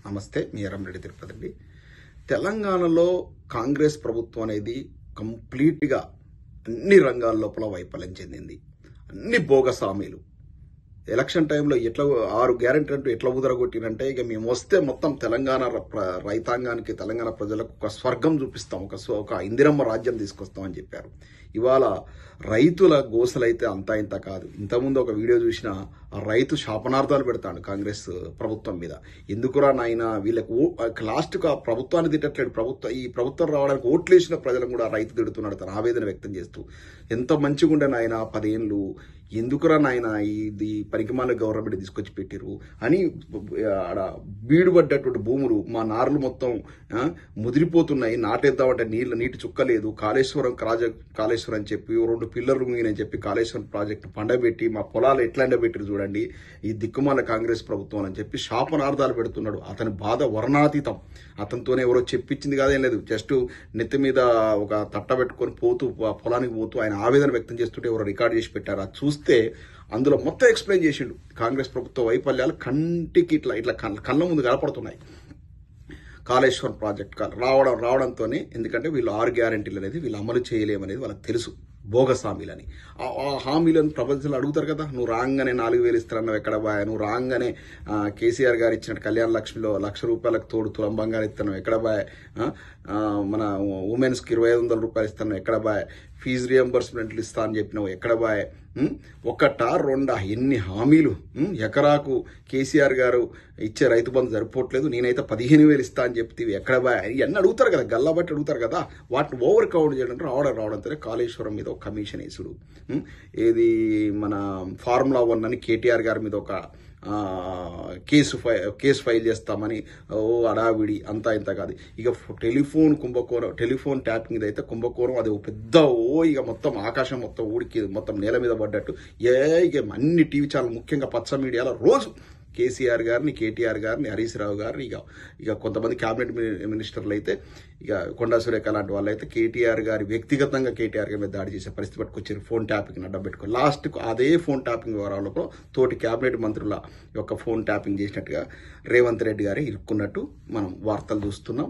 నమస్తే. మీ ఎర్రంరెడ్డి తిరుపతి అండి. తెలంగాణలో కాంగ్రెస్ ప్రభుత్వం అనేది కంప్లీట్గా అన్ని రంగాల లోపల వైఫల్యం చెందింది. అన్ని బోగస్ హామీలు. ఎలక్షన్ టైంలో ఎట్లా 6 గ్యారెంటీ అంటూ ఎట్లా ఉదరగొట్టినంటే, ఇక మేము వస్తే మొత్తం తెలంగాణ రైతాంగానికి, తెలంగాణ ప్రజలకు ఒక స్వర్గం చూపిస్తాం, ఒక ఇందిరమ్మ రాజ్యం తీసుకొస్తామని చెప్పారు. ఇవాళ రైతుల గోసలైతే అంతా ఇంత కాదు. ఇంతకుముందు ఒక వీడియో చూసిన ఆ రైతు శాపనార్థాలు పెడతాడు కాంగ్రెస్ ప్రభుత్వం మీద. ఎందుకురా నాయన వీళ్ళకు లాస్ట్కు ఆ ప్రభుత్వాన్ని తిట్టట్లేడు, ఈ ప్రభుత్వం రావడానికి ఓట్లేసిన ప్రజలను కూడా రైతు తిడుతున్నాడు తన ఆవేదన వ్యక్తం చేస్తూ. ఎంత మంచిగా ఉండే నాయన 10 ఏళ్ళు, ఎందుకురా నాయన ఇది పనికిమాల గవర్నమెంట్ తీసుకొచ్చి పెట్టిరు అని ఆడ బీడుపడ్డటువంటి భూములు, మా నార్లు మొత్తం ముదిరిపోతున్నాయి, నాటేద్దామంటే నీటి చుక్క లేదు, కాళేశ్వరం అని చెప్పి 2 పిల్లర్లు ముగినని చెప్పి కాళేశ్వరం ప్రాజెక్టు పండబెట్టి మా పొలాలు ఎట్లా ఎండబెట్టిరు చూడండి ఈ దిక్కుమాల కాంగ్రెస్ ప్రభుత్వం అని చెప్పి శాపనార్థాలు పెడుతున్నాడు. అతని బాధ వర్ణాతీతం. అతనితోనే ఎవరో చెప్పించింది కాదేం లేదు, జస్ట్ నెత్తి మీద ఒక తట్ట పెట్టుకొని పోతూ పొలానికి పోతూ ఆయన ఆవేదన వ్యక్తం చేస్తుంటే ఎవరో రికార్డ్ చేసి పెట్టారు. అది చూస్తే అందులో మొత్తం ఎక్స్ప్లెయిన్ చేసిండు. కాంగ్రెస్ ప్రభుత్వ వైఫల్యాలు కంటికి ఇట్లా కళ్ళ ముందు కనపడుతున్నాయి. కాళేశ్వరం ప్రాజెక్ట్ రావడంతోనే, ఎందుకంటే వీళ్ళు 6 గ్యారెంటీలు అనేది వీళ్ళు అమలు చేయలేమనేది వాళ్ళకి తెలుసు, బోగస్ హామీలని. ఆ హామీలను ప్రపంచంలో అడుగుతారు కదా, నువ్వు రాగానే 4,000 ఇస్తారన్నావు ఎక్కడ బాయ్, నువ్వు రాగానే కేసీఆర్ గారు ఇచ్చినట్టు కళ్యాణ లక్ష్మిలో ₹1,00,000 తోడు తులం బంగారం ఇస్తున్నావు ఎక్కడ బాయ్, మన ఉమెన్స్కి 2,500 రూపాయలు ఇస్తున్నావు ఎక్కడ బాయ్, ఫీజు రియంబర్స్మెంట్లు ఇస్తా అని చెప్పినావు ఎక్కడ బాయ్, ఒకటా రెండా ఎన్ని హామీలు. ఎకరాకు కేసీఆర్ గారు ఇచ్చే రైతు బంధు సరిపోవట్లేదు, నేనైతే 15,000 ఇస్తా అని చెప్తే ఎక్కడ బాయ్, ఇవన్నీ అడుగుతారు కదా, గల్లా బట్టి అడుగుతారు కదా. వాటిని ఓవర్ కౌంట్ చేయడం రావడంతో కాళేశ్వరం మీద ఒక కమిషన్ వేసుడు, ఏది మన ఫార్ములా 1 అని కేటీఆర్ గారి మీద ఒక కేసు ఫైల్ చేస్తామని అడావిడి అంతా ఇంత కాదు. ఇక టెలిఫోన్ ట్యాపింగ్ అయితే కుంభకోణం, అది పెద్ద ఇక మొత్తం ఆకాశం మొత్తం ఊడికి మొత్తం నేల మీద పడ్డట్టు ఇక అన్ని టీవీ ఛానల్, ముఖ్యంగా పచ్చ మీడియాలో రోజు కేసీఆర్ గారిని, కేటీఆర్ గారిని, హరీష్ రావు గారిని, ఇక కొంతమంది క్యాబినెట్ మినిస్టర్లు అయితే, ఇక కొండా సురేఖ లాంటి వాళ్ళు అయితే కేటీఆర్ గారి వ్యక్తిగతంగా కేటీఆర్ గారి మీద దాడి చేసే పరిస్థితి పట్టుకొచ్చారు. ఫోన్ ట్యాపింగ్ అడ్డం పెట్టుకుని లాస్ట్కు అదే ఫోన్ ట్యాపింగ్ వివరాలతో తోటి క్యాబినెట్ మంత్రుల యొక్క ఫోన్ ట్యాపింగ్ చేసినట్టుగా రేవంత్ రెడ్డి గారే ఇరుక్కున్నట్టు మనం వార్తలు చూస్తున్నాం.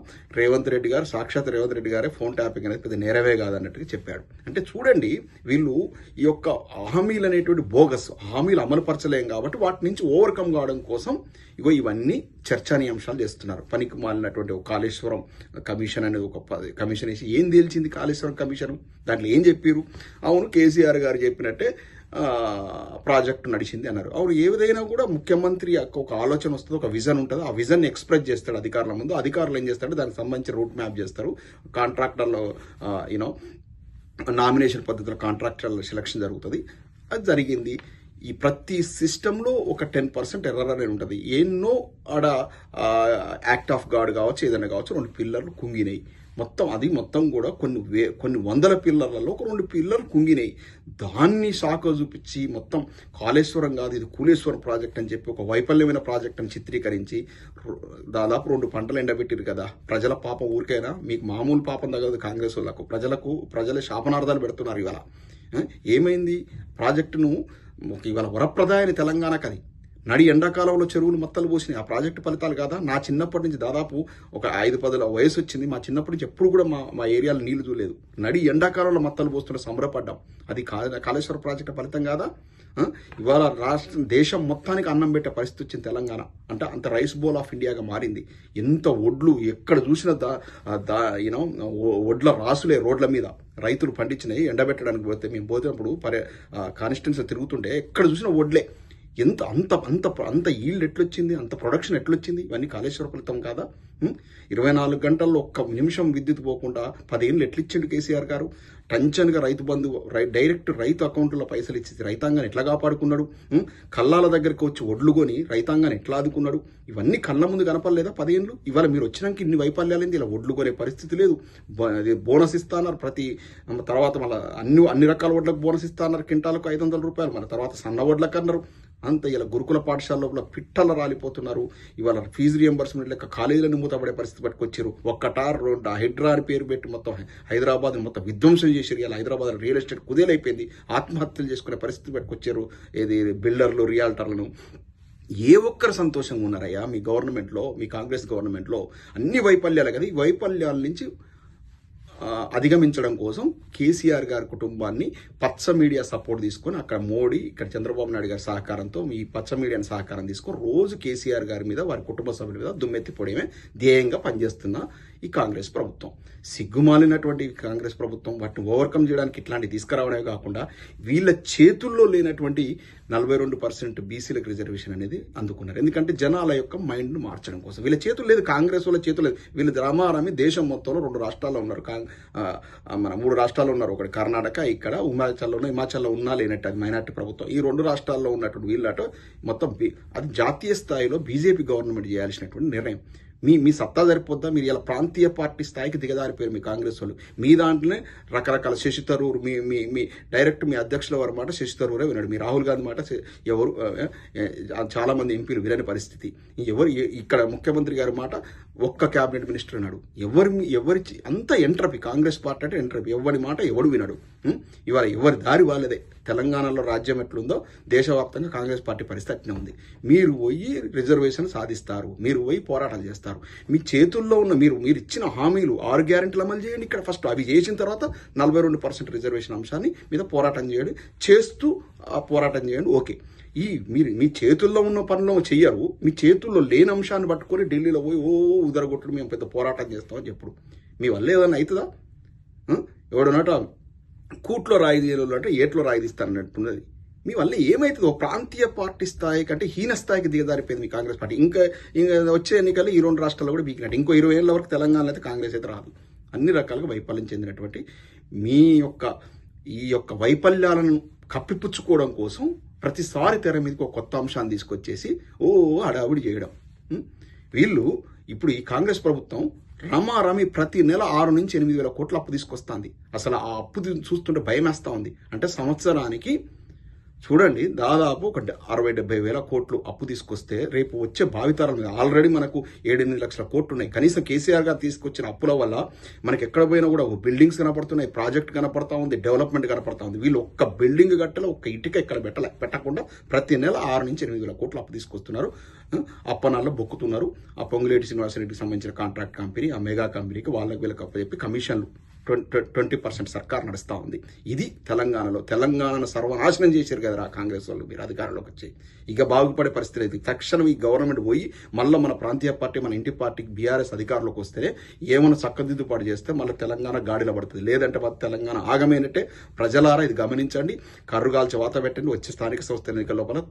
సాక్షాత్ రేవంత్ రెడ్డి గారే ఫోన్ ట్యాపింగ్ అనేది పెద్ద నేరవే కాదన్నట్టుగా చెప్పాడు. అంటే చూడండి, వీళ్ళు ఈ యొక్క హామీలు అనేటువంటి బోగస్ హామీలు అమలుపరచలేం కాబట్టి వాటి నుంచి ఓవర్కమ్ కావడం కోసం ఇవన్నీ చర్చనీయాంశాలు చేస్తున్నారు. పనికి మాలినటువంటి ఒక కాళేశ్వరం కమిషన్ అనేది ఒక కమిషన్ వేసి ఏం తేల్చింది కాళేశ్వరం కమిషన్, దాంట్లో ఏం చెప్పారు? అవును, కేసీఆర్ గారు చెప్పినట్టే ప్రాజెక్టు నడిచింది అన్నారు. అవును, ఏదైనా కూడా ముఖ్యమంత్రి ఒక ఆలోచన వస్తుంది, ఒక విజన్ ఉంటుంది, ఆ విజన్ ఎక్స్ప్రెస్ చేస్తాడు అధికారుల ముందు. అధికారులు ఏం చేస్తాడు, దానికి సంబంధించి రూట్ మ్యాప్ చేస్తారు. కాంట్రాక్టర్లో నామినేషన్ పద్ధతిలో కాంట్రాక్టర్ల సెలక్షన్ జరుగుతుంది. అది జరిగింది. ఈ ప్రతి సిస్టంలో ఒక 10% ఎర్రర్ అనేది ఉంటుంది. ఎన్నో ఆడ యాక్ట్ ఆఫ్ గాడ్ కావచ్చు, ఏదైనా కావచ్చు, 2 పిల్లర్లు కుంగినాయి. మొత్తం కూడా కొన్ని వందల పిల్లర్లలో ఒక 2 పిల్లర్లు కుంగినాయి. దాన్ని శాఖ చూపించి మొత్తం కాళేశ్వరం కాదు ఇది కూలేశ్వరం ప్రాజెక్ట్ అని చెప్పి ఒక వైఫల్యమైన ప్రాజెక్ట్ అని చిత్రీకరించి దాదాపు 2 పంటలు ఎండబెట్టిరు కదా. ప్రజల పాపం ఊరికైనా, మీకు మామూలు పాపం తగదు కాంగ్రెస్ వాళ్ళకు. ప్రజలే శాపనార్థాలు పెడుతున్నారు. ఇవాళ ఏమైంది, ప్రాజెక్టును ఇవాళ వరప్రదాయని తెలంగాణకు అది నడి ఎండాకాలంలో చెరువులు మత్తలు పోసినాయి. ఆ ప్రాజెక్టు ఫలితాలు కాదా? నా చిన్నప్పటి నుంచి దాదాపు ఒక 5-10 వయసు వచ్చింది. మా చిన్నప్పటి నుంచి ఎప్పుడు కూడా మా ఏరియాలో నీళ్లు చూడలేదు. నడి ఎండాకాలంలో మత్తలు పోస్తుంటే సంబరపడ్డాం. అది కాళేశ్వర ప్రాజెక్టు ఫలితం కాదా? ఇవాళ దేశం మొత్తానికి అన్నం పెట్టే పరిస్థితి వచ్చింది తెలంగాణ. అంటే అంత రైస్ బౌల్ ఆఫ్ ఇండియాగా మారింది. ఎంత ఒడ్లు ఎక్కడ చూసినా ఒడ్ల రాసులే రోడ్ల మీద రైతులు పండించినాయి. ఎండబెట్టడానికి పోతే మేము పోతున్నప్పుడు కాన్స్టిట్యున్సీ తిరుగుతుంటే ఎక్కడ చూసినా ఒడ్లే. అంత ఈల్డ్ ఎట్లొచ్చింది, అంత ప్రొడక్షన్ ఎట్లొచ్చింది? ఇవన్నీ కాళేశ్వర ఫలితం కాదా? 24 గంటల్లో ఒక్క నిమిషం విద్యుత్ పోకుండా 10 ఏళ్ళు ఎట్లిచ్చిండు కేసీఆర్ గారు? టంచన్గా రైతు బంధు డైరెక్ట్ రైతు అకౌంట్లో పైసలు ఇచ్చి రైతాంగాన్ని ఎట్లా కాపాడుకున్నాడు? కల్లాల దగ్గరికి వచ్చి ఒడ్లు కొని రైతాంగాన్ని ఎట్లా ఆదుకున్నాడు? ఇవన్నీ కళ్ళ ముందు కనపడలేదా 10 ఏళ్ళు? ఇవాళ మీరు వచ్చినాక ఇన్ని వైఫల్యాలైంది. ఇలా ఒడ్లు కొనే పరిస్థితి లేదు. బోనస్ ఇస్తా అన్నారు, తర్వాత మళ్ళీ అన్ని రకాల వడ్లకు బోనస్ ఇస్తా అన్నారు, క్వింటాలకు 500 రూపాయలు. మన తర్వాత సన్న వడ్లకు అన్నారు. అంత ఇలా గురుకుల పాఠశాల లోపల పిట్టల రాలిపోతున్నారు. ఇవాళ ఫీజు రియంబర్స్మెంట్ లెక్క కాలేజీలను మూతపడే పరిస్థితి పట్టుకొచ్చారు. ఒక్కటా రెండా హైడ్రా అని పేరు పెట్టి మొత్తం హైదరాబాద్ మొత్తం విధ్వంసం చేశారు. ఇలా హైదరాబాద్ రియల్ ఎస్టేట్ కుదేలైపోయింది. ఆత్మహత్యలు చేసుకునే పరిస్థితి పట్టుకొచ్చారు. ఏది బిల్డర్లు, రియాల్టర్లను. ఏ ఒక్కరు సంతోషంగా ఉన్నారయ్యా మీ గవర్నమెంట్లో, మీ కాంగ్రెస్ గవర్నమెంట్లో? అన్ని వైఫల్యాలు కదా. ఈ వైఫల్యాల నుంచి అధిగమించడం కోసం కేసీఆర్ గారి కుటుంబాన్ని పచ్చ మీడియా సపోర్ట్ తీసుకొని అక్కడ మోడీ, ఇక్కడ చంద్రబాబు నాయుడు గారి సహకారంతో ఈ పచ్చ మీడియాని సహకారం తీసుకొని రోజు కేసీఆర్ గారి మీద, వారి కుటుంబ సభ్యుల మీద దుమ్మెత్తి పొడియమే ధ్యేయంగా పనిచేస్తున్న ఈ కాంగ్రెస్ ప్రభుత్వం. సిగ్గుమాలినటువంటి కాంగ్రెస్ ప్రభుత్వం వాటిని ఓవర్కమ్ చేయడానికి ఇట్లాంటివి తీసుకురావడమే కాకుండా వీళ్ళ చేతుల్లో లేనటువంటి 42% బీసీలకు రిజర్వేషన్ అనేది అందుకున్నారు. ఎందుకంటే జనాల యొక్క మైండ్ను మార్చడం కోసం. వీళ్ళ చేతులు లేదు, కాంగ్రెస్ వాళ్ళ చేతులు లేదు. వీళ్ళు రామారామి దేశం మొత్తంలో 2 రాష్ట్రాల్లో ఉన్నారు, మన 3 రాష్ట్రాల్లో ఉన్నారు. ఒకటి కర్ణాటక, ఇక్కడ హిమాచల్లో ఉన్నా లేనట్టు అది మైనార్టీ ప్రభుత్వం. ఈ 2 రాష్ట్రాల్లో ఉన్నటువంటి వీళ్ళట మొత్తం అది జాతీయ స్థాయిలో బీజేపీ గవర్నమెంట్ చేయాల్సినటువంటి నిర్ణయం. మీ సత్తా సరిపోద్దా? మీరు ఇలా ప్రాంతీయ పార్టీ స్థాయికి దిగదారిపోయారు మీ కాంగ్రెస్ వాళ్ళు. మీ దాంట్లోనే రకరకాల శశి థరూర్, మీ డైరెక్ట్ మీ అధ్యక్షుల వారి మాట శశి థరూరే విన్నాడు. మీ రాహుల్ గాంధీ మాట ఎవరు చాలా మంది ఎంపీలు వినని పరిస్థితి. ఎవరు ఇక్కడ ముఖ్యమంత్రి గారి మాట ఒక్క క్యాబినెట్ మినిస్టర్ అన్నాడు. ఎవరి అంత ఎంట్రపీ, కాంగ్రెస్ పార్టీ అంటే ఎంట్రపీ. ఎవరి మాట ఎవడు వినడు. ఇవాళ ఎవరి దారి వాళ్ళదే. తెలంగాణలో రాజ్యం ఎట్లుందో దేశవ్యాప్తంగా కాంగ్రెస్ పార్టీ పరిస్థితి అట్నే ఉంది. మీరు పోయి రిజర్వేషన్ సాధిస్తారు, మీరు పోయి పోరాటాలు చేస్తారు. మీ చేతుల్లో ఉన్న మీరు ఇచ్చిన హామీలు 6 గ్యారెంటీలు అమలు చేయండి. ఇక్కడ ఫస్ట్ అవి చేసిన తర్వాత 42% రిజర్వేషన్ అంశాన్ని మీద పోరాటం చేయండి, చేస్తూ పోరాటం చేయండి. ఓకే, మీరు మీ చేతుల్లో ఉన్న పనులు చెయ్యరు. మీ చేతుల్లో లేని అంశాన్ని పట్టుకొని ఢిల్లీలో పోయి ఉదరగొట్టుడు మేము పెద్ద పోరాటం చేస్తామని చెప్పుడు మీ వల్ల ఏదన్నా అవుతుందా? ఎవడన్నట కూట్లో రాయి తీయలు అంటే ఏట్లో రాయి తీస్తారన్నట్టున్నది. మీ వల్ల ఏమవుతుంది? ఒక ప్రాంతీయ పార్టీ స్థాయి కంటే హీన స్థాయికి దిగజారిపోయింది మీ కాంగ్రెస్ పార్టీ. ఇంకా వచ్చే ఎన్నికలు ఈ 2 రాష్ట్రాల్లో కూడా బీకినట్టు. ఇంకో 20 ఏళ్ల వరకు తెలంగాణలో అయితే కాంగ్రెస్ అయితే రాదు. అన్ని రకాలుగా వైఫల్యం చెందినటువంటి ఈ యొక్క వైఫల్యాలను కప్పిపుచ్చుకోవడం కోసం ప్రతిసారి తెర మీదకి ఒక కొత్త అంశాన్ని తీసుకొచ్చేసి హడావుడి చేయడం. వీళ్ళు ఇప్పుడు ఈ కాంగ్రెస్ ప్రభుత్వం రమారమి ప్రతి నెల 6 నుంచి 8 వేల కోట్ల అప్పు తీసుకొస్తుంది. అసలు ఆ అప్పు చూస్తుంటే భయం వేస్తా ఉంది. అంటే సంవత్సరానికి చూడండి దాదాపు 60-70 వేల కోట్లు అప్పు తీసుకొస్తే రేపు వచ్చే భావితరాల మీద ఆల్రెడీ మనకు 7-8 లక్షల కోట్లు ఉన్నాయి. కనీసం కేసీఆర్ గారు తీసుకొచ్చిన అప్పుల వల్ల మనకి ఎక్కడ పోయినా కూడా బిల్డింగ్స్ కనపడుతున్నాయి, ప్రాజెక్ట్ కనపడతా ఉంది, డెవలప్మెంట్ కనపడతా ఉంది. వీళ్ళు ఒక్క బిల్డింగ్ కట్టలే, ఒక్క ఇటుక ఇక్కడ పెట్టకుండా ప్రతి నెల 6 నుంచి 8 వేల కోట్లు అప్పు తీసుకొస్తున్నారు. అప్పనాల్లో బొక్కుతున్నారు. ఆ పొంగులేటి శ్రీనివాసరెడ్డికి సంబంధించిన కాంట్రాక్ట్ కంపెనీ, ఆ మెగా కంపెనీకి వీళ్ళకి అప్పచెప్పి కమిషన్లు 20% సర్కార్ నడుస్తూ ఉంది. ఇది తెలంగాణను సర్వనాశనం చేశారు కదా కాంగ్రెస్ వాళ్ళు. మీరు అధికారంలోకి వచ్చి ఇక బాగుపడే పరిస్థితి లేదు. తక్షణం ఈ గవర్నమెంట్ పోయి మళ్ళీ మన ప్రాంతీయ పార్టీ, మన ఇంటి పార్టీకి బీఆర్ఎస్ అధికారంలోకి వస్తే ఏమైనా చక్కదిద్దుపాటు చేస్తే మళ్ళీ తెలంగాణ గాడిలో పడుతుంది. లేదంటే తెలంగాణ ఆగమైనట్టే. ప్రజలారా ఇది గమనించండి. కర్రుగాల్చి వాత పెట్టండి. వచ్చే స్థానిక సంస్థల ఎన్నికల లోపల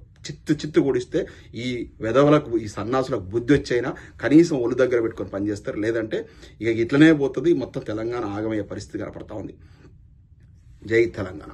చిత్తు కూడిస్తే ఈ వెధవలకు, ఈ సన్నాసులకు బుద్ధి వచ్చైనా కనీసం ఒళ్ళు దగ్గర పెట్టుకొని పనిచేస్తారు. లేదంటే ఇక ఇట్లనే పోతుంది. మొత్తం తెలంగాణ ఆగమయ్యే పరిస్థితి కనపడతా ఉంది. జై తెలంగాణ.